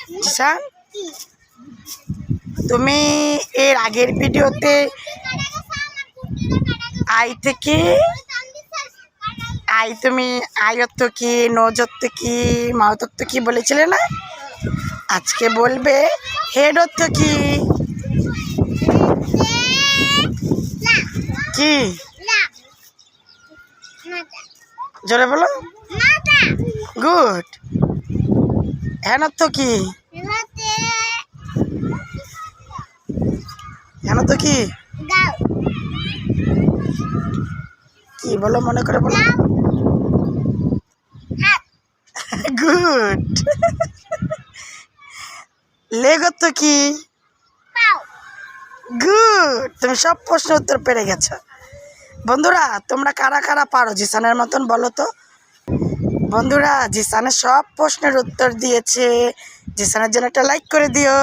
জিসান, তুমি এর আগের ভিডিওতে আই থেকে তুমি আয়ত্ত কি, নজত্ব কি, মাওতত্ব কি বলেছিলে না? আজকে বলবে হেড অর্থ কি? কি জোরে বলো। গুড। হ্যান অর্থ কি? হ্যান অর্থ কি? কি বলো, মনে করে বলো। গুড। লেগ অর্থ কি? গুড, তুমি সব প্রশ্ন উত্তর পেরে গেছো। বন্ধুরা, তোমরা কারা কারা পারো জিসানের মতন বলো তো। বন্ধুরা, জিসানের সব প্রশ্নের উত্তর দিয়েছে। জিসানের জন্য একটা লাইক করে দিও।